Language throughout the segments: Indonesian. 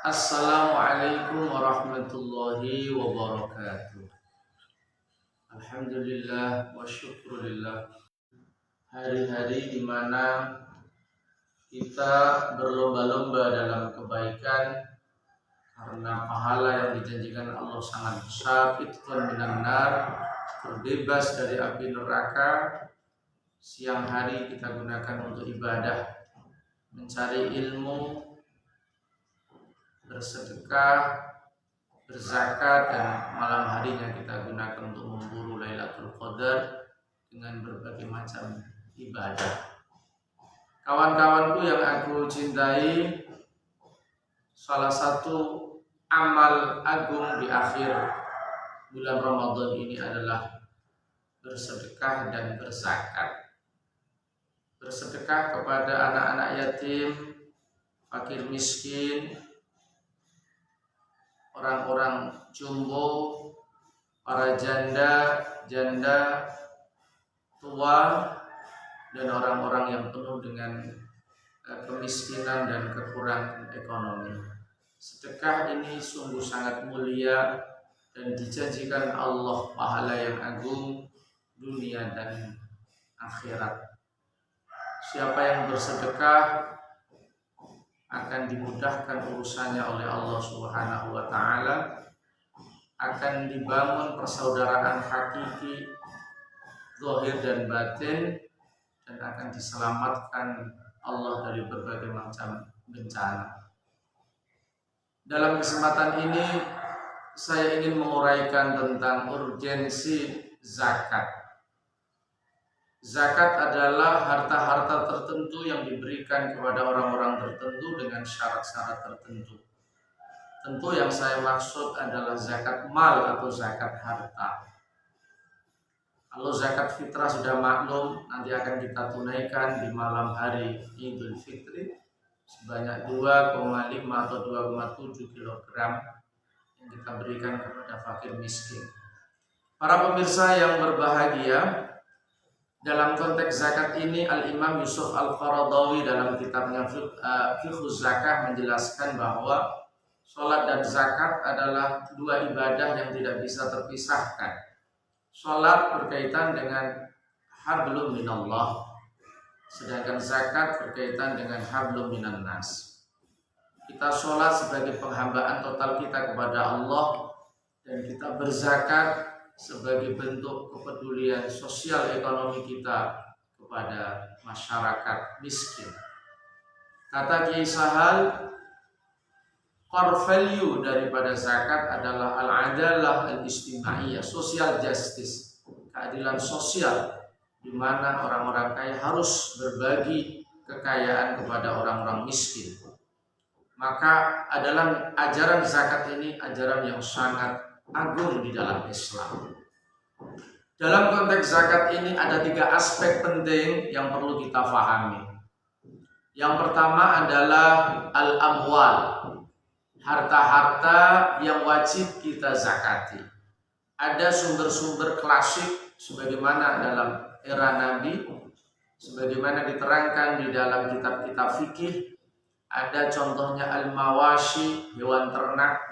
Assalamualaikum warahmatullahi wabarakatuh. Alhamdulillah wa syukurillah. Hari-hari di mana kita berlomba-lomba dalam kebaikan karena pahala yang dijanjikan Allah sangat besar, itqan minan nar, terbebas dari api neraka. Siang hari kita gunakan untuk ibadah, mencari ilmu, bersedekah, berzakat, dan malam harinya kita gunakan untuk memburu Lailatul Qadar dengan berbagai macam ibadah. Kawan-kawanku yang aku cintai, salah satu amal agung di akhir bulan Ramadan ini adalah bersedekah dan berzakat. Bersedekah kepada anak-anak yatim, fakir miskin, orang-orang jumbo, para janda tua, dan orang-orang yang penuh dengan kemiskinan dan kekurangan ekonomi. Sedekah ini sungguh sangat mulia dan dijanjikan Allah pahala yang agung dunia dan akhirat. Siapa yang bersedekah akan dimudahkan urusannya oleh Allah Subhanahu wa taala, akan dibangun persaudaraan hakiki zahir dan batin, dan akan diselamatkan Allah dari berbagai macam bencana. Dalam kesempatan ini saya ingin menguraikan tentang urgensi zakat. Zakat adalah harta-harta tertentu yang diberikan kepada orang-orang tertentu dengan syarat-syarat tertentu. Tentu yang saya maksud adalah zakat mal atau zakat harta. Kalau zakat fitrah sudah maklum, nanti akan kita tunaikan di malam hari Idul Fitri sebanyak 2,5 atau 2,7 kilogram yang kita berikan kepada fakir miskin. Para pemirsa yang berbahagia, dalam konteks zakat ini Al-Imam Yusuf Al-Qaradawi dalam kitabnya Fiqhuz Zakah menjelaskan bahwa sholat dan zakat adalah dua ibadah yang tidak bisa terpisahkan. Sholat berkaitan dengan hablum minallah, sedangkan zakat berkaitan dengan hablum minan nas. Kita sholat sebagai penghambaan total kita kepada Allah, dan kita berzakat sebagai bentuk kepedulian sosial ekonomi kita kepada masyarakat miskin. Kata Kiai Sahal, core value daripada zakat adalah al-adalah al-istimaiyah, social justice, keadilan sosial, di mana orang-orang kaya harus berbagi kekayaan kepada orang-orang miskin. Maka adalah ajaran zakat ini ajaran yang sangat agung di dalam Islam. Dalam konteks zakat ini ada 3 aspek penting yang perlu kita pahami. Yang pertama adalah al-amwal, harta-harta yang wajib kita zakati. Ada sumber-sumber klasik sebagaimana dalam era Nabi, sebagaimana diterangkan di dalam kitab-kitab fikih. Ada contohnya al-mawashi, hewan ternak.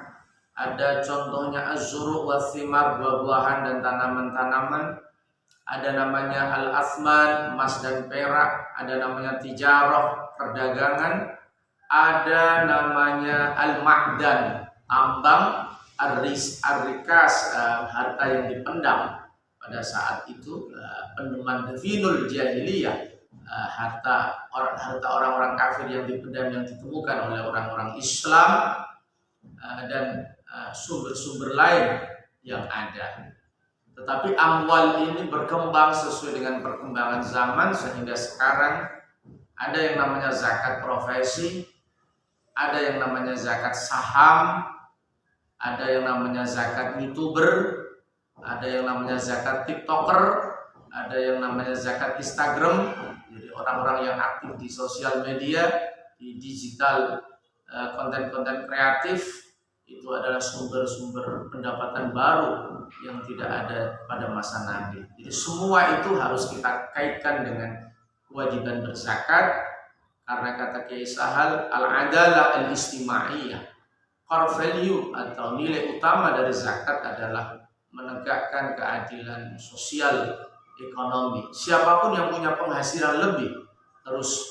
Ada contohnya az-zuru' wa thimar, buah-buahan dan tanaman-tanaman. Ada namanya al-athman, emas dan perak. Ada namanya tijarah, perdagangan. Ada namanya al-ma'dan, tambang. Ar-rikas, harta yang dipendam pada saat itu, pendeman definul jahiliyah, harta orang-orang kafir yang dipendam, yang ditemukan oleh orang-orang Islam, dan sumber-sumber lain yang ada. Tetapi amwal ini berkembang sesuai dengan perkembangan zaman, sehingga sekarang ada yang namanya zakat profesi, ada yang namanya zakat saham, ada yang namanya zakat YouTuber, ada yang namanya zakat TikToker, ada yang namanya zakat Instagram. Jadi orang-orang yang aktif di sosial media, di digital, konten-konten kreatif, itu adalah sumber-sumber pendapatan baru yang tidak ada pada masa Nabi. Jadi semua itu harus kita kaitkan dengan kewajiban berzakat, karena kata Kiai Sahal, al-adalah al-istimaiyah, core value atau nilai utama dari zakat adalah menegakkan keadilan sosial ekonomi. Siapapun yang punya penghasilan lebih harus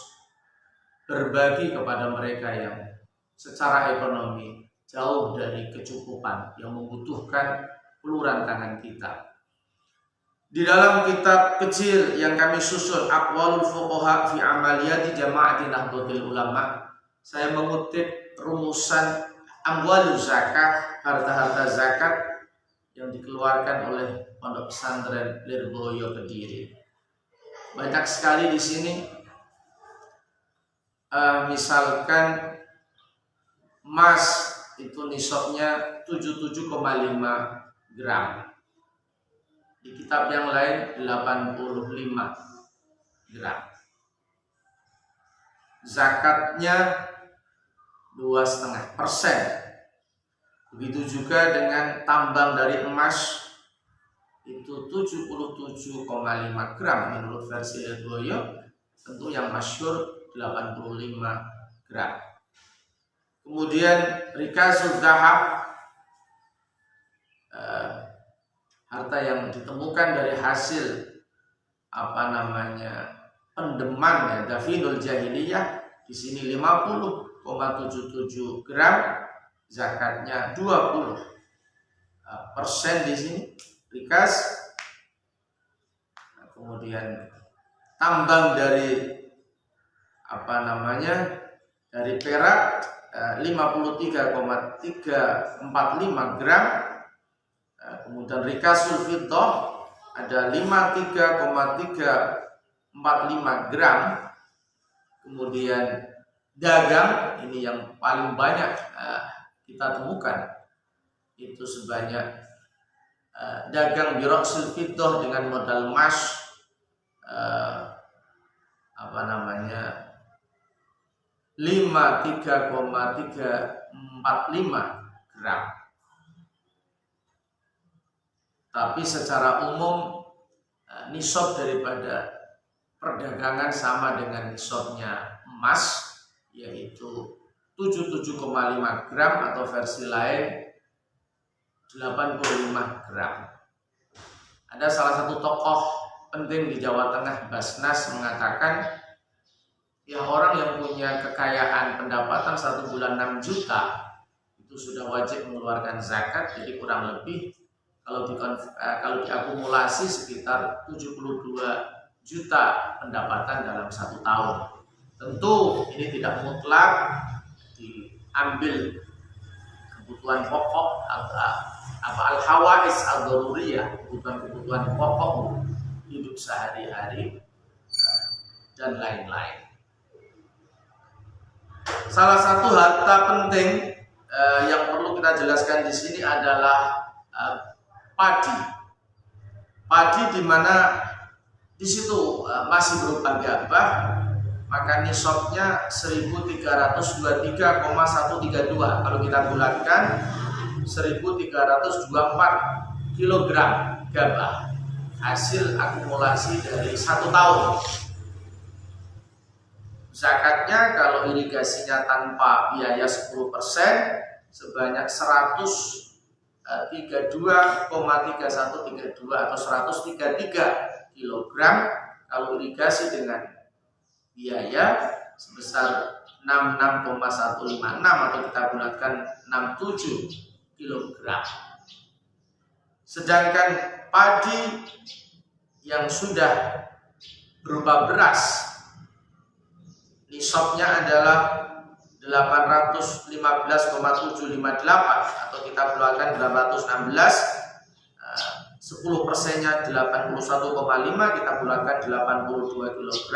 berbagi kepada mereka yang secara ekonomi jauh dari kecukupan, yang membutuhkan uluran tangan kita. Di dalam kitab kecil yang kami susun, Aqwalul Fuqaha fi Amaliyati Jama'ati Nahdlatul Ulama, saya mengutip rumusan amwalul zakat, harta-harta zakat yang dikeluarkan oleh Pondok Pesantren Lirboyo Kediri. Banyak sekali di sini. Misalkan emas itu nisabnya 77,5 gram. Di kitab yang lain 85 gram. Zakatnya 2,5%. Begitu juga dengan tambang dari emas itu 77,5 gram menurut versi Lirboyo. Tentu yang masyhur 85 gram. Kemudian rikazul zahab, harta yang ditemukan dari hasil pendeman ya, dafinul jahiliyah, di sini 50,77 gram, zakatnya 20% di sini rikaz. Kemudian tambang dari dari perak 53,345 gram. Kemudian rikasul fiddah ada 53,345 gram. Kemudian dagang, ini yang paling banyak kita temukan, itu sebanyak dagang biroksil fiddah dengan modal emas 53,345 gram. Tapi secara umum nisab daripada perdagangan sama dengan nisabnya emas, yaitu 77,5 gram atau versi lain 85 gram. Ada salah satu tokoh penting di Jawa Tengah, Basnas, mengatakan ya orang yang punya kekayaan pendapatan 1 bulan 6 juta itu sudah wajib mengeluarkan zakat. Jadi kurang lebih kalau diakumulasi sekitar 72 juta pendapatan dalam 1 tahun. Tentu ini tidak mutlak diambil kebutuhan pokok al-hawais ad-daruriyah, kebutuhan pokok hidup sehari-hari dan lain-lain. Salah satu harta penting yang perlu kita jelaskan di sini adalah padi. Padi di mana di situ masih berupa gabah, maka nisabnya 1323,132. Kalau kita bulatkan 1324 kg gabah, hasil akumulasi dari 1 tahun. Zakatnya kalau irigasinya tanpa biaya 10% sebanyak 132,3132 atau 133 kg. Kalau irigasi dengan biaya sebesar 66,156 atau kita gunakan 67 kg. Sedangkan padi yang sudah berupa beras, nisabnya adalah 815,758 atau kita bulatkan 816, 10%-nya 81,5, kita bulatkan 82 kg.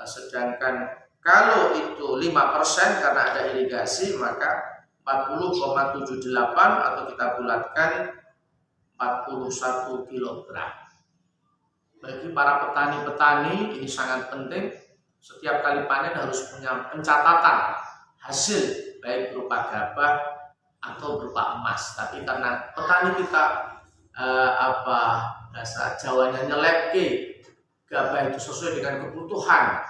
Sedangkan kalau itu 5% karena ada irigasi, maka 40,78 atau kita bulatkan 41 kg. Bagi para petani-petani ini sangat penting. Setiap kali panen harus punya pencatatan hasil, baik berupa gabah atau berupa emas. Tapi karena petani kita bahasa Jawanya nyeleke, gabah itu sesuai dengan kebutuhan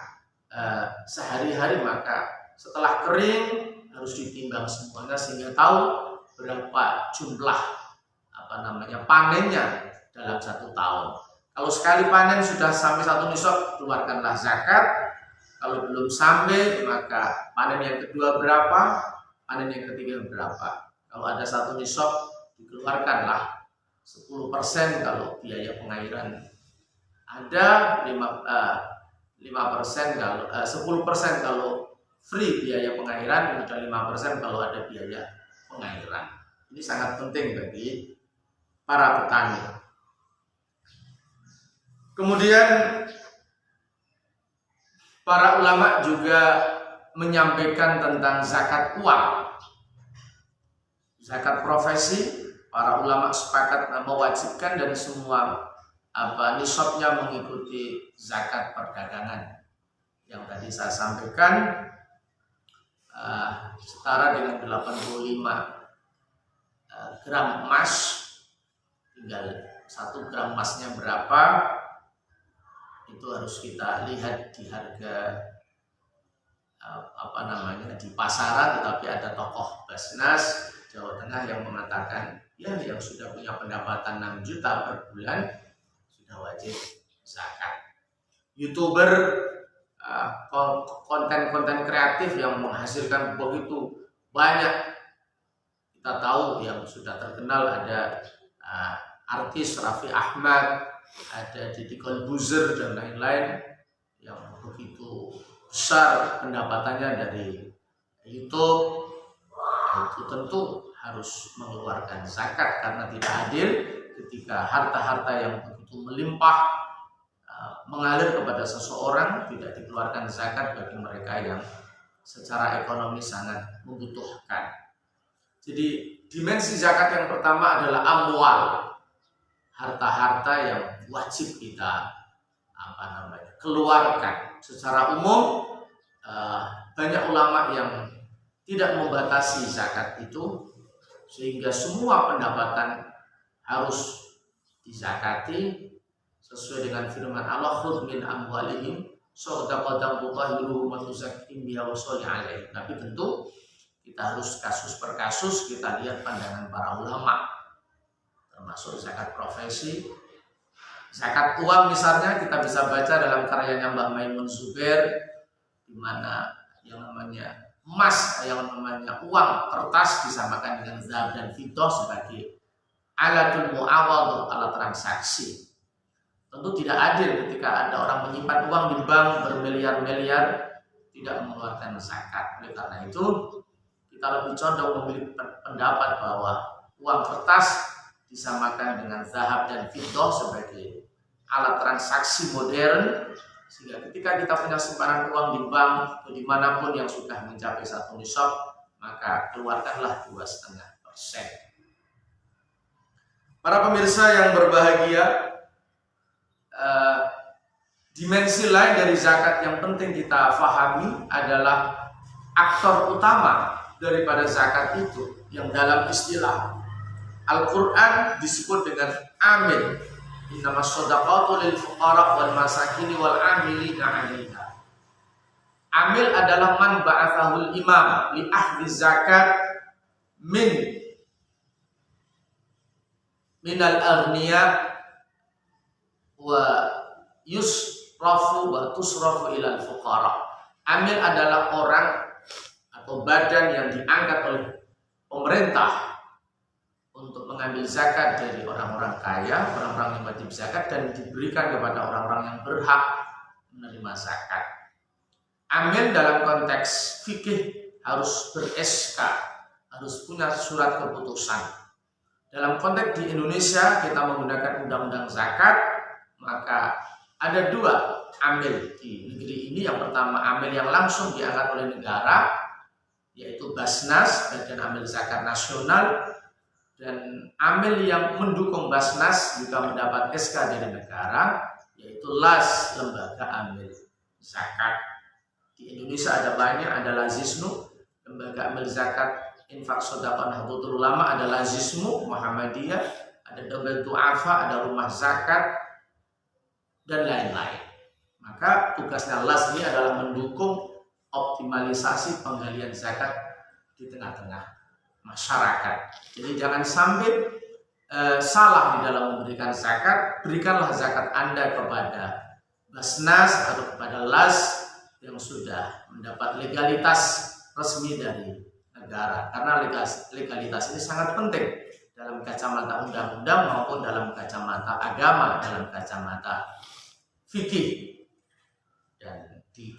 sehari-hari, maka setelah kering harus ditimbang semuanya sehingga tahu berapa jumlah panennya dalam 1 tahun. Kalau sekali panen sudah sampai 1 nisab, keluarkanlah zakat. Kalau belum sampai, maka panen yang kedua berapa, panen yang ketiga berapa. Kalau ada 1 nisab, dikeluarkanlah 10% kalau biaya pengairan ada, 5% kalau 10% kalau free biaya pengairan, kemudian 5% kalau ada biaya pengairan. Ini sangat penting bagi para petani. Kemudian para ulama juga menyampaikan tentang zakat uang. Zakat profesi, para ulama sepakat mewajibkan dan semua nisabnya mengikuti zakat perdagangan. Yang tadi saya sampaikan setara dengan 85 gram emas. Tinggal 1 gram emasnya berapa, itu harus kita lihat di harga di pasaran. Tetapi ada tokoh Basnas Jawa Tengah yang mengatakan ya, yang sudah punya pendapatan 6 juta per bulan sudah wajib zakat. YouTuber, konten-konten kreatif yang menghasilkan begitu banyak, kita tahu yang sudah terkenal ada artis Raffi Ahmad, ada Deddy Corbuzier dan lain-lain yang begitu besar pendapatannya dari YouTube. Itu tentu harus mengeluarkan zakat karena tidak adil ketika harta-harta yang begitu melimpah mengalir kepada seseorang tidak dikeluarkan zakat bagi mereka yang secara ekonomi sangat membutuhkan. Jadi dimensi zakat yang pertama adalah amwal, harta-harta yang wajib kita keluarkan. Secara umum banyak ulama yang tidak membatasi zakat itu, sehingga semua pendapatan harus dizakati sesuai dengan firman Allah, khudz min amwalihim shadaqatan tutahhiruhum wa tuzakkihim biha wa sholli alaihim. Tapi tentu kita harus kasus per kasus kita lihat pandangan para ulama, termasuk zakat profesi. Zakat uang misalnya kita bisa baca dalam karyanya Mbah Maimun Zubair, di mana yang namanya emas, yang namanya uang kertas disamakan dengan zahab dan fiddah sebagai alatul mu'awad, alat transaksi. Tentu tidak adil ketika ada orang menyimpan uang di bank bermiliar-miliar tidak mengeluarkan zakat. Oleh karena itu kita lebih condong memiliki pendapat bahwa uang kertas disamakan dengan zahab dan fiddah sebagai alat transaksi modern, sehingga ketika kita punya simpanan uang di bank atau dimanapun yang sudah mencapai 1 nisab, maka keluarkanlah 2,5%. Para pemirsa yang berbahagia, dimensi lain dari zakat yang penting kita fahami adalah aktor utama daripada zakat itu yang dalam istilah Al-Quran disebut dengan amil. Innamas shadaqatu lil fuqara wal masakin wal amilina 'alaiha. Amil adalah man ba'athahul imam li ahdi zakat minal aghniya wa yusrafu wa tusrafu ilal fuqara. Amil adalah orang atau badan yang diangkat oleh pemerintah untuk mengambil zakat dari orang-orang kaya, orang-orang yang wajib zakat, dan diberikan kepada orang-orang yang berhak menerima zakat. Amil dalam konteks fikih harus ber-SK, harus punya surat keputusan. Dalam konteks di Indonesia kita menggunakan undang-undang zakat, maka ada 2 amil di negeri ini. Yang pertama amil yang langsung diangkat oleh negara, yaitu Basnas, Badan Amil Zakat Nasional, dan amil yang mendukung Basnas juga mendapat SK dari negara, yaitu LAS, Lembaga Amil Zakat. Di Indonesia ada banyak, ada Lazisnu, Lembaga Amil Zakat Infak Shadaqah Nahdlatul Ulama, ada Lazismu Muhammadiyah, ada Daul Du'afa, ada Rumah Zakat, dan lain-lain. Maka tugasnya LAS ini adalah mendukung optimalisasi penggalian zakat di tengah-tengah masyarakat. Jadi jangan sampai salah di dalam memberikan zakat. Berikanlah zakat Anda kepada Basnas atau kepada LAS yang sudah mendapat legalitas resmi dari negara, karena legalitas ini sangat penting dalam kacamata undang-undang maupun dalam kacamata agama, dalam kacamata fikih. Dan di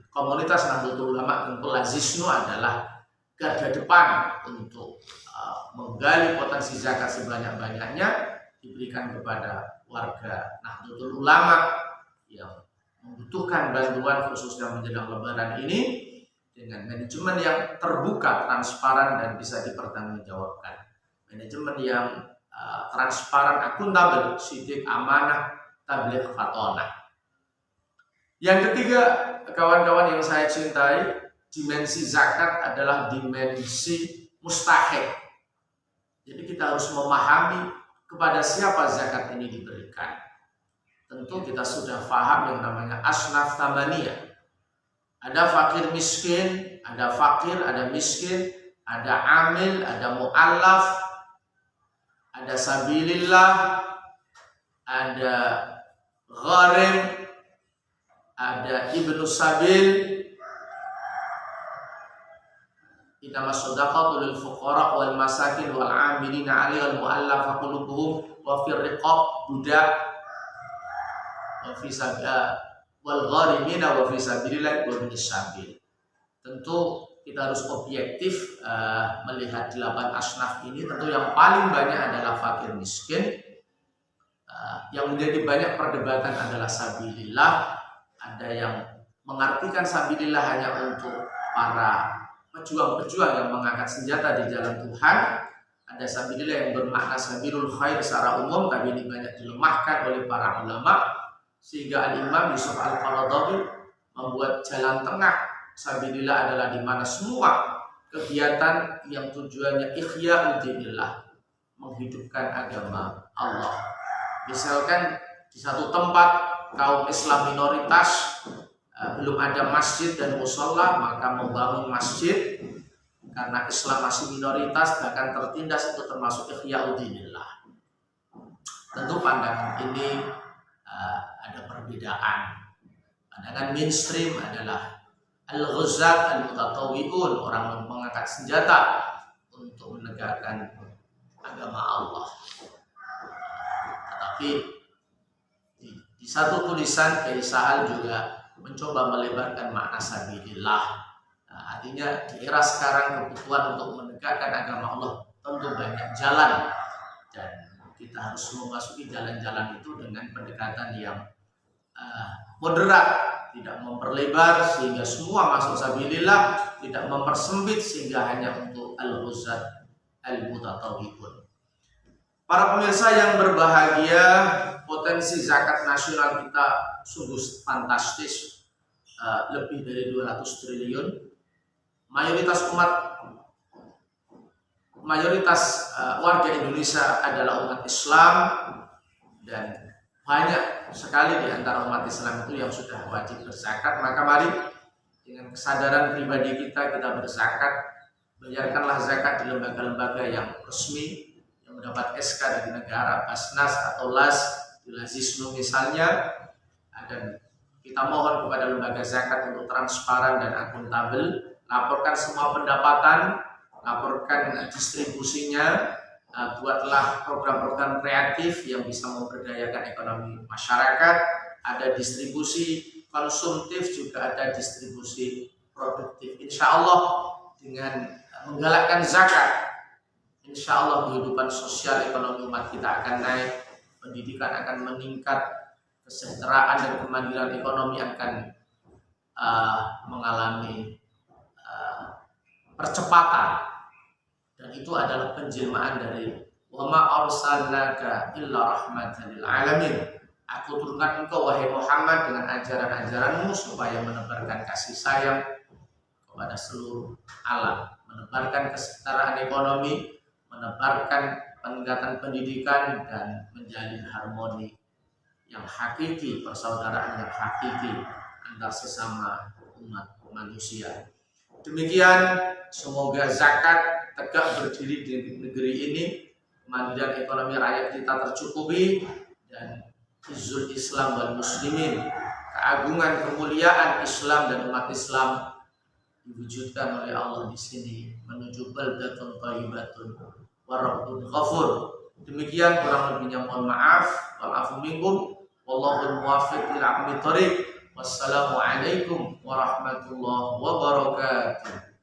komunitas Nahdlatul Ulama tentu Lazisnu adalah garda depan untuk menggali potensi zakat sebanyak-banyaknya diberikan kepada warga Nahdlatul Ulama yang membutuhkan bantuan khususnya menjelang Lebaran ini, dengan manajemen yang terbuka, transparan, dan bisa dipertanggungjawabkan. Manajemen yang transparan, akuntabel, sidik, amanah, tabligh, fatonah. Yang ketiga, kawan-kawan yang saya cintai, dimensi zakat adalah dimensi mustahik. Jadi kita harus memahami kepada siapa zakat ini diberikan. Tentu kita sudah paham yang namanya asnaf tamaniyah. Ada fakir miskin, ada fakir, ada miskin, ada amil, ada mu'allaf, ada sabilillah, ada gharim, ada ibnu sabil. Innama shadaqatu lil fuqara wal masakin wal 'amilina 'alaiha wal mu'allafa qulubuhum wa fir riqab, budak, wa fi wal gharimina wa fi sabilillah wa bin sabil. Tentu kita harus objektif melihat 8 asnaf ini. Tentu yang paling banyak adalah fakir miskin. Yang menjadi banyak perdebatan adalah sabilillah. Ada yang mengartikan sabilillah hanya untuk para pejuang-pejuang yang mengangkat senjata di jalan Tuhan. Ada sabilillah yang bermakna sabilul khair secara umum, tapi ini banyak dilemahkan oleh para ulama, sehingga Al-Imam Yusuf Al-Qaradawi membuat jalan tengah. Sabilillah adalah di mana semua kegiatan yang tujuannya ihya dinillah, menghidupkan agama Allah. Misalkan di satu tempat kaum Islam minoritas, belum ada masjid dan musola, maka membangun masjid. Karena Islam masih minoritas, bahkan tertindas, itu termasuk ihya dinillah. Tentu pandangan ini ada perbedaan. Pandangan mainstream adalah al-ghuzat al-mutatawwi'un, orang yang mengangkat senjata untuk menegakkan agama Allah. Tetapi di satu tulisan Kiai Sahal juga mencoba melebarkan makna sabilillah. Artinya di era sekarang kebutuhan untuk menegakkan agama Allah tentu banyak jalan, dan kita harus memasuki jalan-jalan itu dengan pendekatan yang moderat, tidak memperlebar sehingga semua masuk sabilillah, tidak mempersempit sehingga hanya untuk al-ghuzat al-mutatawwi'un. Para pemirsa yang berbahagia, potensi zakat nasional kita sungguh fantastis, lebih dari 200 triliun. Mayoritas warga Indonesia adalah umat Islam, dan banyak sekali di antara umat Islam itu yang sudah wajib berzakat. Maka mari dengan kesadaran pribadi kita berzakat. Bayarkanlah zakat di lembaga-lembaga yang resmi, yang mendapat SK dari negara, Basnas atau LAS, di Lazisnu misalnya. Dan kita mohon kepada lembaga zakat untuk transparan dan akuntabel. Laporkan semua pendapatan, laporkan distribusinya, buatlah program-program kreatif yang bisa memberdayakan ekonomi masyarakat. Ada distribusi konsumtif, juga ada distribusi produktif. Insya Allah dengan menggalakkan zakat, insya Allah kehidupan sosial ekonomi umat kita akan naik, pendidikan akan meningkat, kesejahteraan dan kemandirian ekonomi akan mengalami percepatan. Dan itu adalah penjelmaan dari wa ma arsalnaka illa rahmatan lil alamin. Aku turunkan engkau wahai Muhammad dengan ajaran-ajaranmu supaya menebarkan kasih sayang kepada seluruh alam, menebarkan kesetaraan ekonomi, menebarkan peningkatan pendidikan, dan menjalin harmoni yang hakiki, persaudaraan yang hakiki antar sesama umat manusia. Demikian, semoga zakat tegak berdiri di negeri ini, kemandirian ekonomi rakyat kita tercukupi, dan izzul Islam wal muslimin, keagungan kemuliaan Islam dan umat Islam diwujudkan oleh Allah di sini menuju baldatun thayyibatun wa rabbun ghafur. Demikian, kurang lebihnya mohon maaf. Wal afu minkum wallahul muwaffiq ila aqwamit thoriq. Wassalamu alaikum warahmatullahi wabarakatuh.